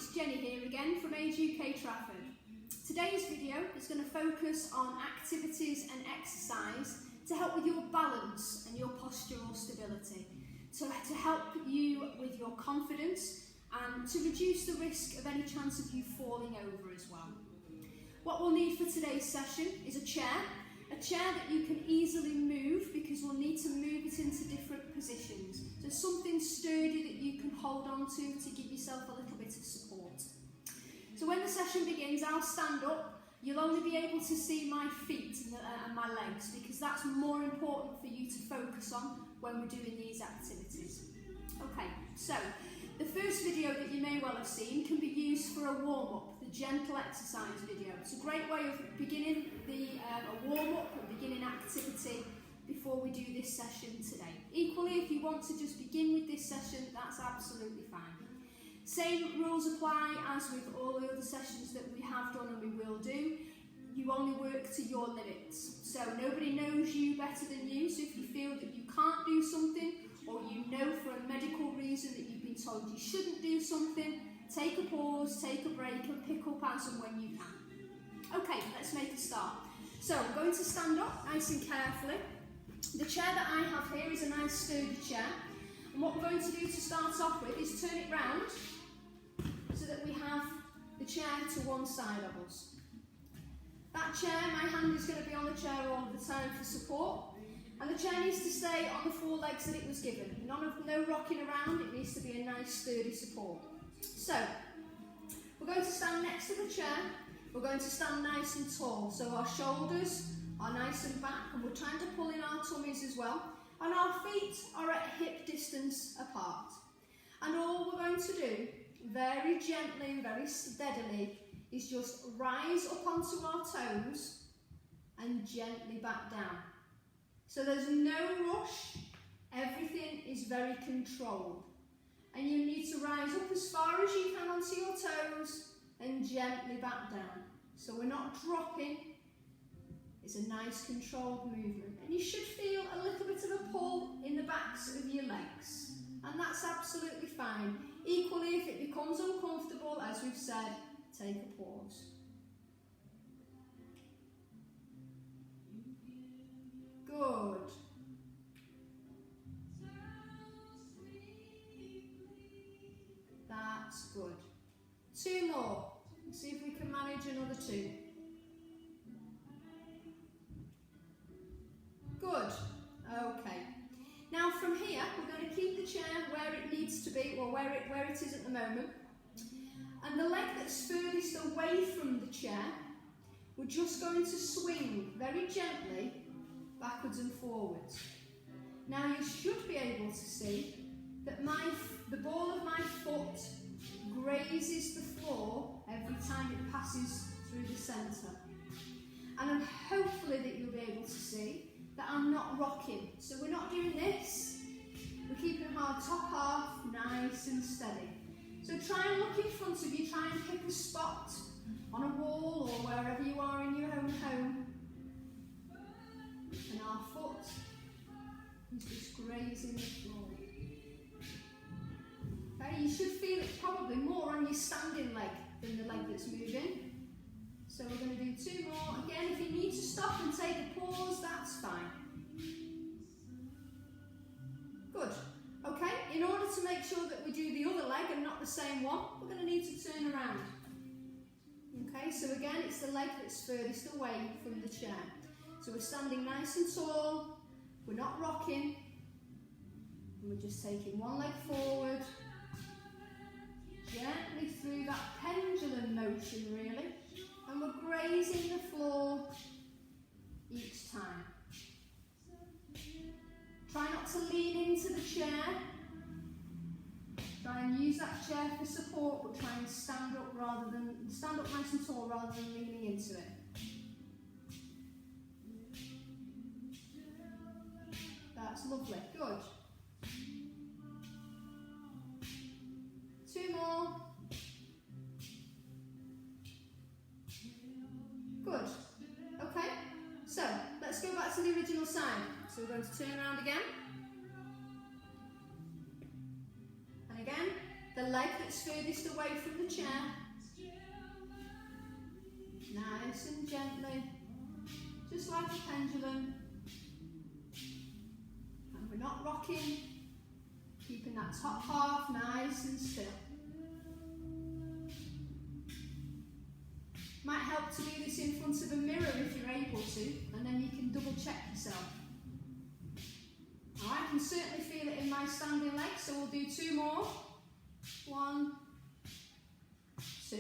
it's Jenny here again from Age UK Trafford. Today's video is going to focus on activities and exercise to help with your balance and your postural stability, to help you with your confidence and to reduce the risk of any chance of you falling over as well. What we'll need for today's session is a chair that you can easily move because we'll need to move it into different positions. So something sturdy that you can hold on to give yourself a little bit of support. So when the session begins, I'll stand up. You'll only be able to see my feet and my legs because that's more important for you to focus on when we're doing these activities. Okay, so the first video that you may well have seen can be used for a warm-up, the gentle exercise video. It's a great way of beginning a warm-up and beginning activity before we do this session today. Equally, if you want to just begin with this session, that's absolutely fine. Same rules apply as with all the other sessions that we have done and we will do. You only work to your limits. So nobody knows you better than you, so if you feel that you can't do something, or you know for a medical reason that you've been told you shouldn't do something, take a pause, take a break and pick up as and when you can. Okay, let's make a start. So I'm going to stand up nice and carefully. The chair that I have here is a nice sturdy chair, and what we're going to do to start off with is turn it round so that we have the chair to one side of us. That chair, my hand is going to be on the chair all the time for support. And the chair needs to stay on the four legs that it was given. No rocking around, it needs to be a nice sturdy support. So, we're going to stand next to the chair, we're going to stand nice and tall. So our shoulders are nice and back and we're trying to pull in our tummies as well. And our feet are at hip distance apart. And all we're going to do, very gently and very steadily, is just rise up onto our toes and gently back down. So there's no rush, everything is very controlled. And you need to rise up as far as you can onto your toes and gently back down. So we're not dropping, it's a nice controlled movement. And you should feel a little bit of a pull in the backs of your legs. And that's absolutely fine. Equally, if it becomes uncomfortable, as we've said, take a pause. Good. That's good. Two more. Let's see if we can manage another two. Good. Okay. Now from here, we're going to keep the chair where it needs to be, or where it is at the moment. And the leg that's furthest away from the chair, we're just going to swing very gently backwards and forwards. Now you should be able to see that the ball of my foot grazes the floor every time it passes through the centre. And hopefully that you'll be able to see that I'm not rocking. So we're not doing this. We're keeping our top half nice and steady. So try and look in front of you, try and pick a spot on a wall or wherever you are in your own home. And our foot is just grazing the floor. Okay, you should feel it probably more on your standing leg than the leg that's moving. So we're going to do two more. Again, if you need to stop and take a pause, that's fine. Good. Okay, in order to make sure that we do the other leg and not the same one, we're going to need to turn around. Okay, so again, it's the leg that's furthest away from the chair. So we're standing nice and tall, we're not rocking, and we're just taking one leg forward, gently through that pendulum motion really, and we're grazing the floor each time. Try not to lean into the chair, try and use that chair for support, but try and stand up nice and tall rather than leaning into it. That's lovely, good. Two more. Good. Okay, so let's go back to the original side. So we're going to turn around again. And again, the the leg that's furthest away from the chair. Nice and gently, just like a pendulum. And we're not rocking, keeping that top half nice and still. Might help to do this in front of a mirror if you're able to, and then you can double check yourself. I can certainly feel it in my standing leg, so we'll do 2 more. 1, 2.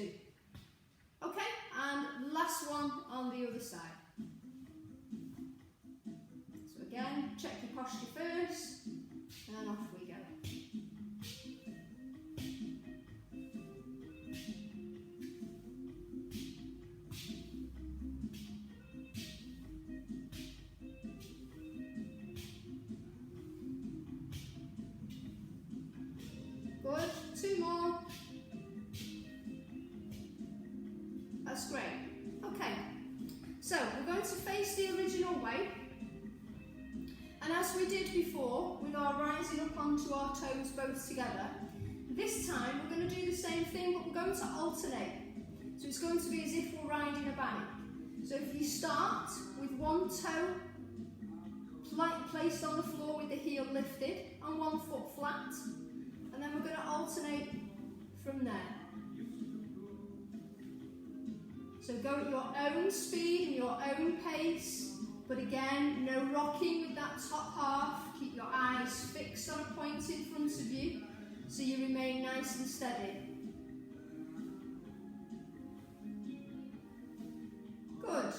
Okay, and last one on the other side. So again, check your posture first, and off we go. Good, 2 more. That's great. Okay, so we're going to face the original way. And as we did before, with our rising up onto our toes both together, this time we're going to do the same thing, but we're going to alternate. So it's going to be as if we're riding a bike. So if you start with one toe placed on the floor with the heel lifted and one foot flat, and then we're going to alternate from there. So go at your own speed and your own pace, but again, no rocking with that top half. Keep your eyes fixed on a point in front of you so you remain nice and steady. Good.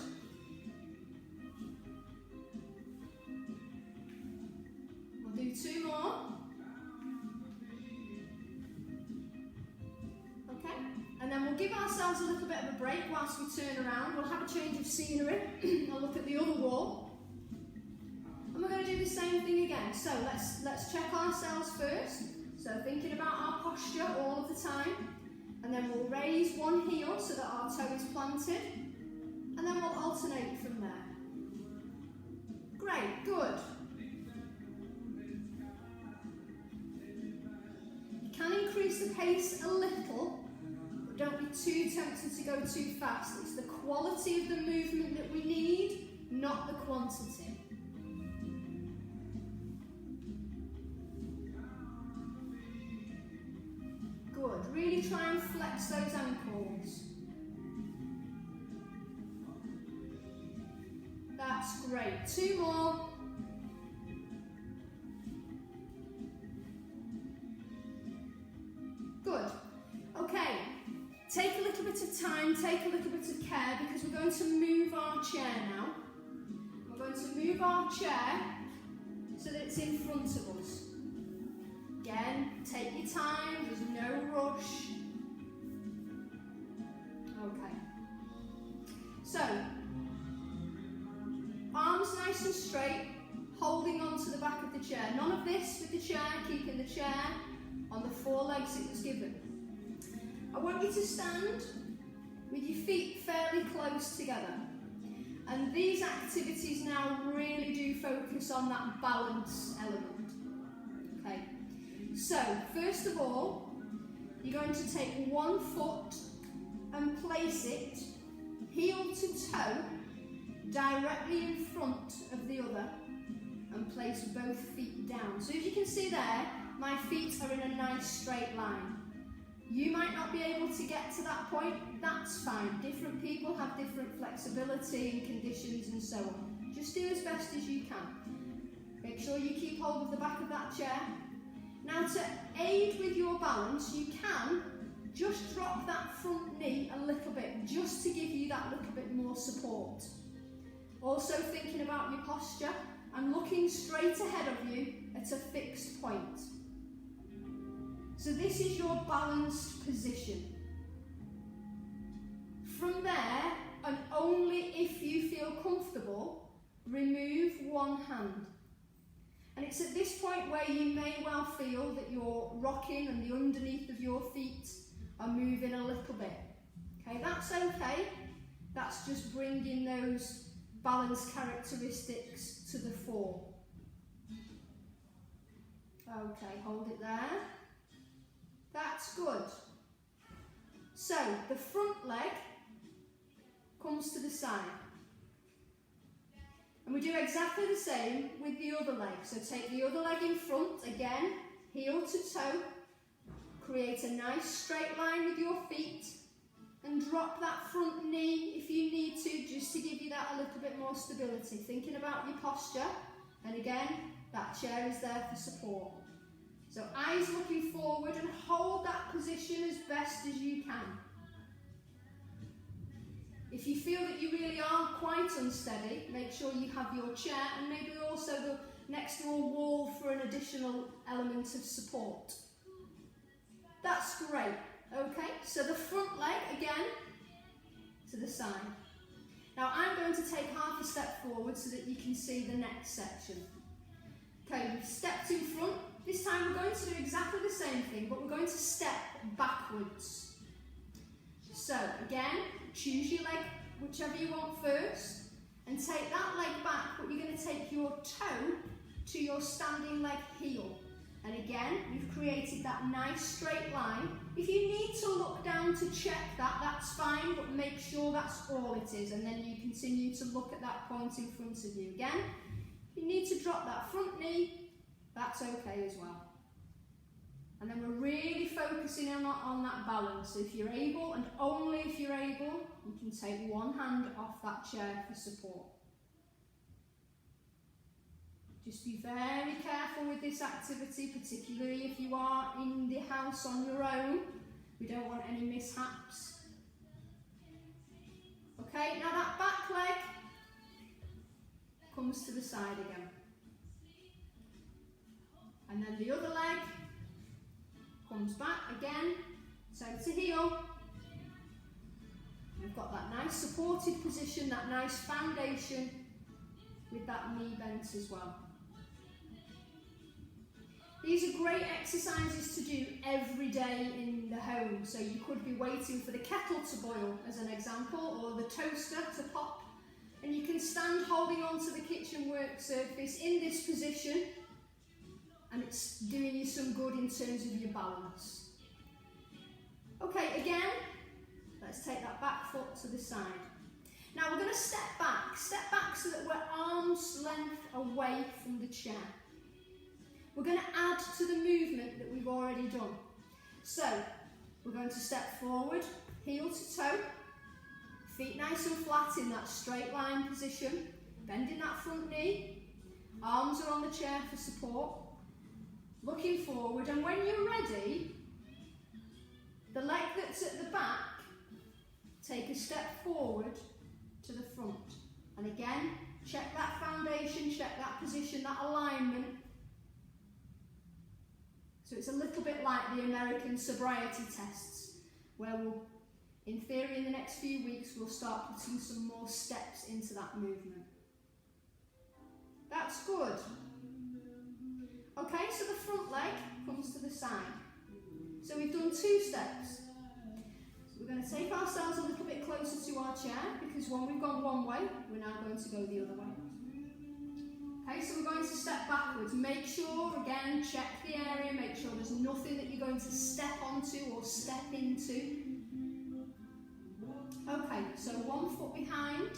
We'll do 2 more. And then we'll give ourselves a little bit of a break whilst we turn around. We'll have a change of scenery. I'll look at the other wall. And we're going to do the same thing again. So let's check ourselves first. So thinking about our posture all of the time. And then we'll raise one heel so that our toe is planted. And then we'll alternate from there. Great, good. You can increase the pace a little. Don't be too tempted to go too fast. It's the quality of the movement that we need, not the quantity. Good. Really try and flex those ankles. That's great. 2 more. Good. Okay. Take a little bit of time, take a little bit of care, because we're going to move our chair now. We're going to move our chair so that it's in front of us. Again, take your time, there's no rush. Okay. So, arms nice and straight, holding on to the back of the chair. None of this with the chair, keeping the chair on the 4 legs it was given. I want you to stand with your feet fairly close together. And these activities now really do focus on that balance element. Okay, so first of all, you're going to take one foot and place it heel to toe directly in front of the other, and place both feet down. So as you can see there, my feet are in a nice straight line. You might not be able to get to that point, that's fine. Different people have different flexibility and conditions and so on. Just do as best as you can. Make sure you keep hold of the back of that chair. Now to aid with your balance, you can just drop that front knee a little bit, just to give you that little bit more support. Also thinking about your posture and looking straight ahead of you at a fixed point. So this is your balanced position. From there, and only if you feel comfortable, remove one hand. And it's at this point where you may well feel that you're rocking and the underneath of your feet are moving a little bit. Okay, that's okay. That's just bringing those balance characteristics to the fore. Okay, hold it there. That's good. So the front leg comes to the side. And we do exactly the same with the other leg. So take the other leg in front, again, heel to toe. Create a nice straight line with your feet. And drop that front knee if you need to, just to give you that a little bit more stability. Thinking about your posture. And again, that chair is there for support. So eyes looking forward and hold that position as best as you can. If you feel that you really are quite unsteady, make sure you have your chair and maybe also the next to a wall for an additional element of support. That's great. Okay, so the front leg again to the side. Now I'm going to take half a step forward so that you can see the next section. Okay, we've stepped in front. This time we're going to do exactly the same thing, but we're going to step backwards. So again, choose your leg, whichever you want first, and take that leg back, but you're going to take your toe to your standing leg heel. And again, we've created that nice straight line. If you need to look down to check that, that's fine, but make sure that's all it is, and then you continue to look at that point in front of you. Again, if you need to drop that front knee, that's okay as well. And then we're really focusing on that balance. So if you're able, and only if you're able, you can take one hand off that chair for support. Just be very careful with this activity, particularly if you are in the house on your own. We don't want any mishaps. Okay, now that back leg comes to the side again. And then the other leg comes back again, toe to heel. We've got that nice supported position, that nice foundation with that knee bent as well. These are great exercises to do every day in the home. So you could be waiting for the kettle to boil as an example, or the toaster to pop. And you can stand holding on to the kitchen work surface in this position, and it's doing you some good in terms of your balance. Okay, again, let's take that back foot to the side. Now we're going to step back so that we're arm's length away from the chair. We're going to add to the movement that we've already done. So, we're going to step forward, heel to toe, feet nice and flat in that straight line position, bending that front knee, arms are on the chair for support, looking forward, and when you're ready, the leg that's at the back, take a step forward to the front. And again, check that foundation, check that position, that alignment. So it's a little bit like the American sobriety tests, where we'll, in theory, in the next few weeks, we'll start putting some more steps into that movement. That's good. Okay, so the front leg comes to the side. So we've done 2 steps. So we're going to take ourselves a little bit closer to our chair, because when we've gone one way, we're now going to go the other way. Okay, so we're going to step backwards. Make sure, again, check the area, make sure there's nothing that you're going to step onto or step into. Okay, so 1 foot behind,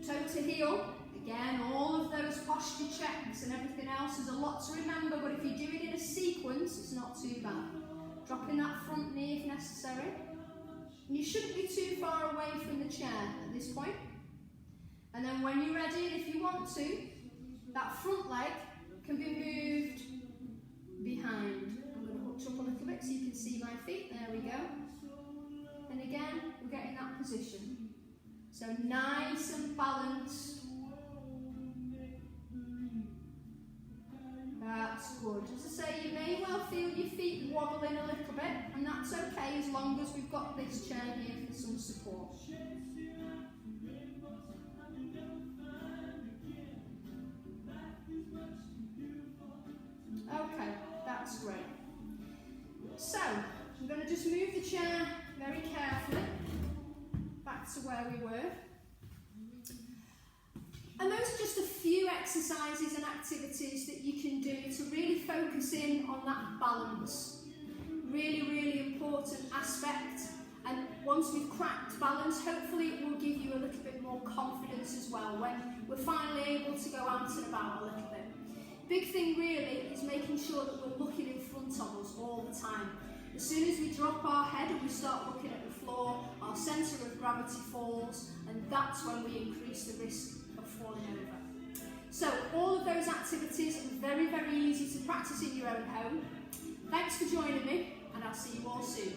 toe to heel. Again, all of those posture checks and everything else, there's a lot to remember, but if you do it in a sequence, it's not too bad. Dropping that front knee if necessary. And you shouldn't be too far away from the chair at this point. And then when you're ready, and if you want to, that front leg can be moved behind. I'm going to hutch up a little bit so you can see my feet. There we go. And again, we're getting that position. So nice and balanced. That's good. As I say, you may well feel your feet wobbling a little bit, and that's okay as long as we've got this chair here for some support. Okay, that's great. So, I'm going to just move the chair very carefully back to where we were. And those are just a few exercises and activities that you can do to really focus in on that balance. really important aspect. And once we've cracked balance, hopefully it will give you a little bit more confidence as well when we're finally able to go out and about a little bit. Big thing really is making sure that we're looking in front of us all the time. As soon as we drop our head and we start looking at the floor, our centre of gravity falls, and that's when we increase the risk of falling over. So all of those activities are very easy to practice in your own home. Thanks for joining me, and I'll see you all soon.